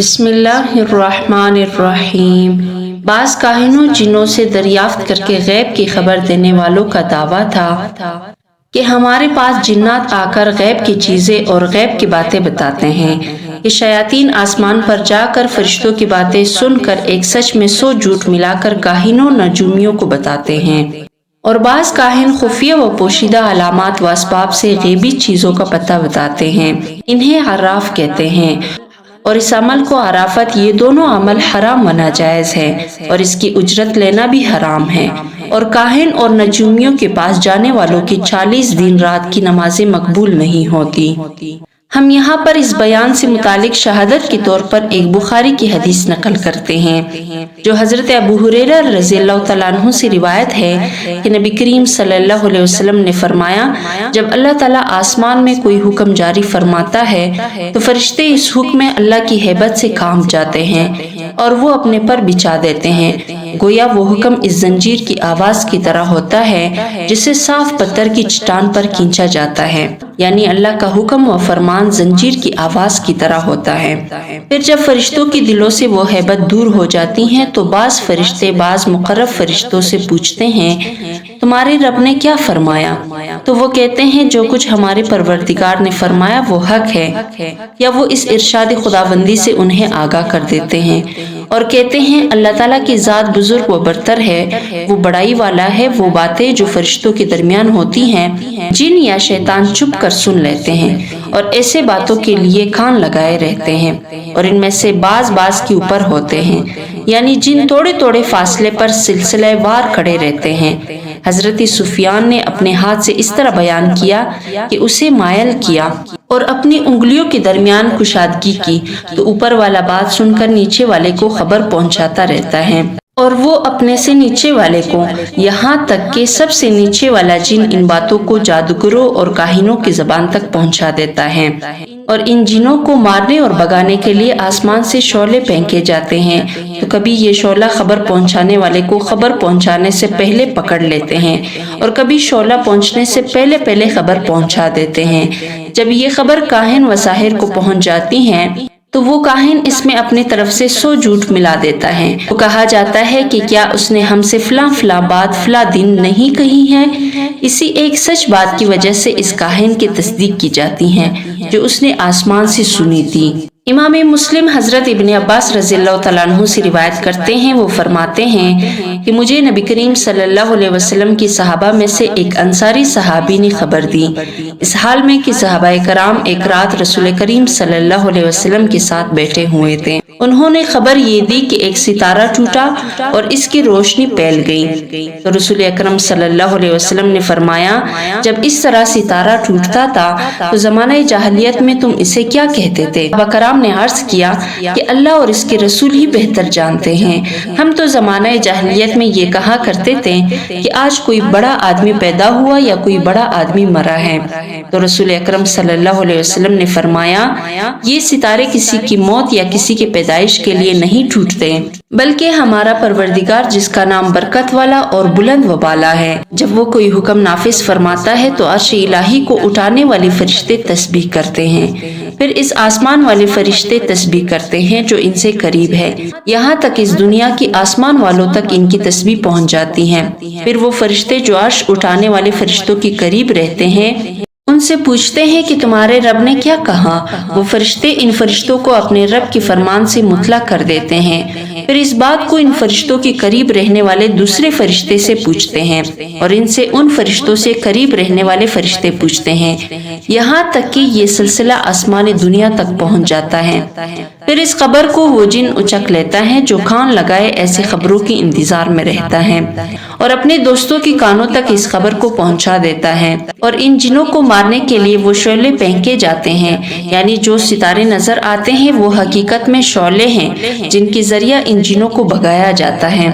بسم اللہ الرحمن الرحیم۔ بعض کاہنوں جنوں سے دریافت کر کے غیب کی خبر دینے والوں کا دعویٰ تھا کہ ہمارے پاس جنات آ کر غیب کی چیزیں اور غیب کی باتیں بتاتے ہیں کہ شیاطین آسمان پر جا کر فرشتوں کی باتیں سن کر ایک سچ میں 100 جھوٹ ملا کر کاہنوں نجومیوں کو بتاتے ہیں، اور بعض کاہن خفیہ و پوشیدہ علامات و اسباب سے غیبی چیزوں کا پتہ بتاتے ہیں، انہیں عراف کہتے ہیں، اور اس عمل کو عرافت، یہ دونوں عمل حرام و ناجائز ہے اور اس کی اجرت لینا بھی حرام ہے، اور کاہن اور نجومیوں کے پاس جانے والوں کی 40 دن رات کی نمازیں مقبول نہیں ہوتی۔ ہم یہاں پر اس بیان سے متعلق شہادت کے طور پر ایک بخاری کی حدیث نقل کرتے ہیں جو حضرت ابو ہریرہ رضی اللہ تعالیٰ عنہ سے روایت ہے کہ نبی کریم صلی اللہ علیہ وسلم نے فرمایا، جب اللہ تعالیٰ آسمان میں کوئی حکم جاری فرماتا ہے تو فرشتے اس حکم میں اللہ کی ہیبت سے کانپ جاتے ہیں اور وہ اپنے پر بچھا دیتے ہیں، گویا وہ حکم اس زنجیر کی آواز کی طرح ہوتا ہے جسے صاف پتھر کی چٹان پر کھینچا جاتا ہے، یعنی اللہ کا حکم و فرمان زنجیر کی آواز کی طرح ہوتا ہے۔ پھر جب فرشتوں کی دلوں سے وہ ہیبت دور ہو جاتی ہیں تو بعض فرشتے بعض مقرب فرشتوں سے پوچھتے ہیں، تمہارے رب نے کیا فرمایا؟ تو وہ کہتے ہیں، جو کچھ ہمارے پروردگار نے فرمایا وہ حق ہے، یا وہ اس ارشاد خداوندی سے انہیں آگاہ کر دیتے ہیں اور کہتے ہیں، اللہ تعالیٰ کی ذات بزرگ و برتر ہے، وہ بڑائی والا ہے، وہ باتیں جو فرشتوں کے درمیان ہوتی ہیں جن یا شیطان چھپ کر سن لیتے ہیں اور ایسے باتوں کے لیے کان لگائے رہتے ہیں، اور ان میں سے بعض کے اوپر ہوتے ہیں، یعنی جن تھوڑے تھوڑے فاصلے پر سلسلہ وار کھڑے رہتے ہیں۔ حضرت سفیان نے اپنے ہاتھ سے اس طرح بیان کیا کہ اسے مائل کیا اور اپنی انگلیوں کے درمیان کشادگی کی تو اوپر والا بات سن کر نیچے والے کو خبر پہنچاتا رہتا ہے، اور وہ اپنے سے نیچے والے کو، یہاں تک کہ سب سے نیچے والا جن ان باتوں کو جادوگروں اور کاہنوں کی زبان تک پہنچا دیتا ہے، اور ان جنوں کو مارنے اور بھگانے کے لیے آسمان سے شعلے پھینکے جاتے ہیں، تو کبھی یہ شعلہ خبر پہنچانے والے کو خبر پہنچانے سے پہلے پکڑ لیتے ہیں اور کبھی شعلہ پہنچنے سے پہلے خبر پہنچا دیتے ہیں۔ جب یہ خبر کاہن و ساحر کو پہنچ جاتی ہیں تو وہ کاہن اس میں اپنی طرف سے 100 جھوٹ ملا دیتا ہے، تو کہا جاتا ہے کہ کیا اس نے ہم سے فلاں بات فلاں دن نہیں کہی ہے؟ اسی ایک سچ بات کی وجہ سے اس کاہن کی تصدیق کی جاتی ہے جو اس نے آسمان سے سنی تھی۔ امام مسلم حضرت ابن عباس رضی اللہ تعالیٰ عنہ سے روایت کرتے ہیں، وہ فرماتے ہیں کہ مجھے نبی کریم صلی اللہ علیہ وسلم کی صحابہ میں سے ایک انصاری صحابی نے خبر دی، اس حال میں کہ صحابہ کرام ایک رات رسول کریم صلی اللہ علیہ وسلم کے ساتھ بیٹھے ہوئے تھے۔ انہوں نے خبر یہ دی کہ ایک ستارہ ٹوٹا اور اس کی روشنی پھیل گئی، تو رسول اکرم صلی اللہ علیہ وسلم نے فرمایا، جب اس طرح ستارہ ٹوٹتا تھا تو زمانہ جاہلیت میں تم اسے کیا کہتے تھے؟ صحابہ کرام نے عرض کیا کہ اللہ اور اس کے رسول ہی بہتر جانتے ہیں، ہم تو زمانہ جاہلیت میں یہ کہا کرتے تھے کہ آج کوئی بڑا آدمی پیدا ہوا یا کوئی بڑا آدمی مرا ہے، تو رسول اکرم صلی اللہ علیہ وسلم نے فرمایا، یہ ستارے کسی کی موت یا کسی کے پیدائش کے لیے نہیں ٹوٹتے، بلکہ ہمارا پروردگار جس کا نام برکت والا اور بلند و بالا ہے، جب وہ کوئی حکم نافذ فرماتا ہے تو عرش الہی کو اٹھانے والے فرشتے تسبیح کرتے ہیں، پھر اس آسمان والے فرشتے تسبیح کرتے ہیں جو ان سے قریب ہے، یہاں تک اس دنیا کی آسمان والوں تک ان کی تسبیح پہنچ جاتی ہے، پھر وہ فرشتے جو عرش اٹھانے والے فرشتوں کے قریب رہتے ہیں ان سے پوچھتے ہیں کہ تمہارے رب نے کیا کہا؟ وہ فرشتے ان فرشتوں کو اپنے رب کے فرمان سے مطلع کر دیتے ہیں، پھر اس بات کو ان فرشتوں کے قریب رہنے والے دوسرے فرشتے سے پوچھتے ہیں اور ان سے ان فرشتوں سے قریب رہنے والے فرشتے پوچھتے ہیں، یہاں تک کہ یہ سلسلہ آسمان دنیا تک پہنچ جاتا ہے۔ پھر اس خبر کو وہ جن اچک لیتا ہے جو کان لگائے ایسے خبروں کے انتظار میں رہتا ہے اور اپنے دوستوں کے کانوں تک اس خبر کو پہنچا دیتا ہے، اور ان جنوں کو مارنے کے لیے وہ شعلے پھینکے جاتے ہیں، یعنی جو ستارے نظر آتے ہیں وہ حقیقت میں شعلے ہیں جن کے ذریعہ ان جنوں کو بھگایا جاتا ہے۔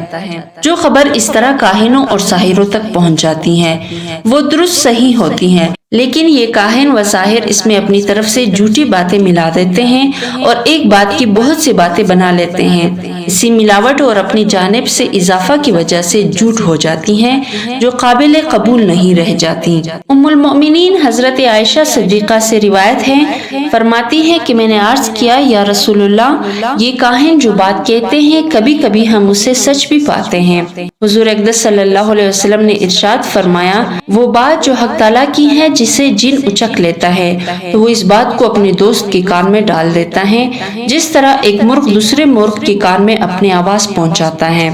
جو خبر اس طرح کاہنوں اور ساحروں تک پہنچ جاتی ہے وہ درست صحیح ہوتی ہیں، لیکن یہ کاہن و ساحر اس میں اپنی طرف سے جھوٹی باتیں ملا دیتے ہیں اور ایک بات کی بہت سی باتیں بنا لیتے ہیں۔ اسی ملاوٹ اور اپنی جانب سے اضافہ کی وجہ سے جھوٹ ہو جاتی ہیں جو قابل قبول نہیں رہ جاتی۔ ام المؤمنین حضرت عائشہ صدیقہ سے روایت ہے، فرماتی ہیں کہ میں نے عرض کیا یا رسول اللہ، یہ کاہن جو بات کہتے ہیں کبھی کبھی ہم اسے سچ بھی پاتے ہیں۔ حضور اقدس صلی اللہ علیہ وسلم نے ارشاد فرمایا، وہ بات جو حق تعالیٰ کی ہے جسے جن اچک لیتا ہے تو وہ اس بات کو اپنے دوست کے کان میں ڈال دیتا ہے، جس طرح ایک مرغ دوسرے مرغ کے کان میں اپنی آواز پہنچاتا ہے،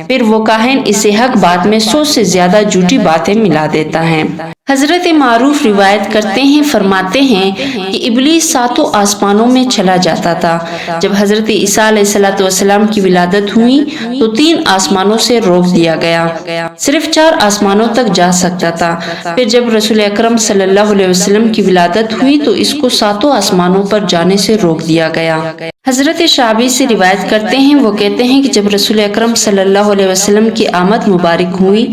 پھر وہ کاہن اسے حق بات میں 100 سے زیادہ جھوٹی باتیں ملا دیتا ہے۔ حضرت معروف روایت کرتے ہیں، فرماتے ہیں کہ ابلیس 7 آسمانوں میں چلا جاتا تھا۔ جب حضرت عیسیٰ علیہ السلام کی ولادت ہوئی تو 3 آسمانوں سے روک دیا گیا، صرف 4 آسمانوں تک جا سکتا تھا۔ پھر جب رسول اکرم صلی اللہ علیہ وسلم کی ولادت ہوئی تو اس کو 7 آسمانوں پر جانے سے روک دیا گیا۔ حضرت شعبی سے روایت کرتے ہیں، وہ کہتے ہیں کہ جب رسول اکرم صلی اللہ علیہ وسلم کی آمد مبارک ہوئی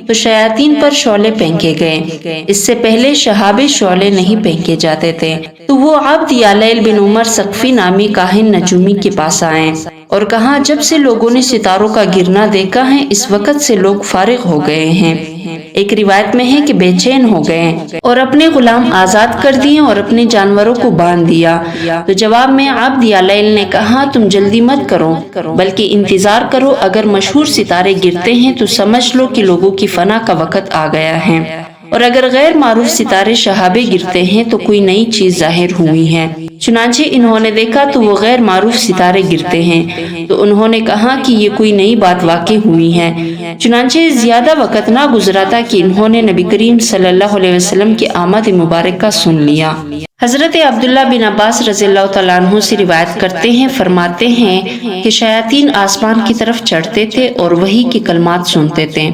تو شیاطین پر شعلے پھینکے گئے۔ اس سے پہلے شہابے شعلے نہیں پھینکے جاتے تھے۔ تو وہ عبد یالیل بن عمر ثقفی نامی کاہن نجومی کے پاس آئے اور کہا، جب سے لوگوں نے ستاروں کا گرنا دیکھا ہے اس وقت سے لوگ فارغ ہو گئے ہیں۔ ایک روایت میں ہے کہ بے چین ہو گئے اور اپنے غلام آزاد کر دیے اور اپنے جانوروں کو باندھ دیا۔ تو جواب میں عبد یالیل نے کہا، تم جلدی مت کرو بلکہ انتظار کرو، اگر مشہور ستارے گرتے ہیں تو سمجھ لو کہ لوگوں کی فنا کا وقت آ گیا ہے، اور اگر غیر معروف ستارے شہابے گرتے ہیں تو کوئی نئی چیز ظاہر ہوئی ہے۔ چنانچہ انہوں نے دیکھا تو وہ غیر معروف ستارے گرتے ہیں، تو انہوں نے کہا کہ یہ کوئی نئی بات واقع ہوئی ہے۔ چنانچہ زیادہ وقت نہ گزرا تھا کہ انہوں نے نبی کریم صلی اللہ علیہ وسلم کی آمد مبارکہ سن لیا۔ حضرت عبداللہ بن عباس رضی اللہ تعالیٰ عنہ سے روایت کرتے ہیں، فرماتے ہیں کہ شیاطین آسمان کی طرف چڑھتے تھے اور وحی کی کلمات سنتے تھے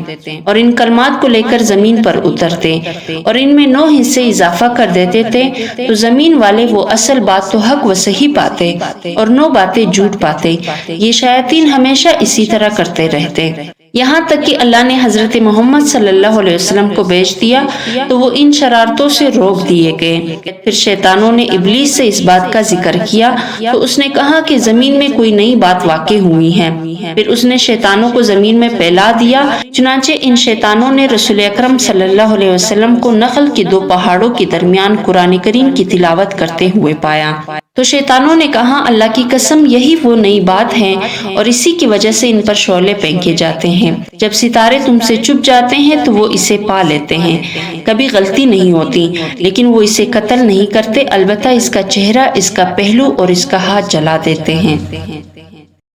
اور ان کلمات کو لے کر زمین پر اترتے اور ان میں 9 حصے اضافہ کر دیتے تھے، تو زمین والے وہ اصل بات تو حق و صحیح پاتے اور 9 باتیں جھوٹ پاتے۔ یہ شیاطین ہمیشہ اسی طرح کرتے رہتے، یہاں تک کہ اللہ نے حضرت محمد صلی اللہ علیہ وسلم کو بھیج دیا تو وہ ان شرارتوں سے روک دیے گئے۔ پھر شیطانوں نے ابلیس سے اس بات کا ذکر کیا تو اس نے کہا کہ زمین میں کوئی نئی بات واقع ہوئی ہے۔ پھر اس نے شیطانوں کو زمین میں پھیلا دیا۔ چنانچہ ان شیطانوں نے رسول اکرم صلی اللہ علیہ وسلم کو نخل کے 2 پہاڑوں کے درمیان قرآن کریم کی تلاوت کرتے ہوئے پایا۔ تو شیطانوں نے کہا، اللہ کی قسم یہی وہ نئی بات ہے اور اسی کی وجہ سے ان پر شعلے پھینکے جاتے ہیں۔ جب ستارے تم سے چھپ جاتے ہیں تو وہ اسے پا لیتے ہیں، کبھی غلطی نہیں ہوتی، لیکن وہ اسے قتل نہیں کرتے، البتہ اس کا چہرہ، اس کا پہلو اور اس کا ہاتھ جلا دیتے ہیں۔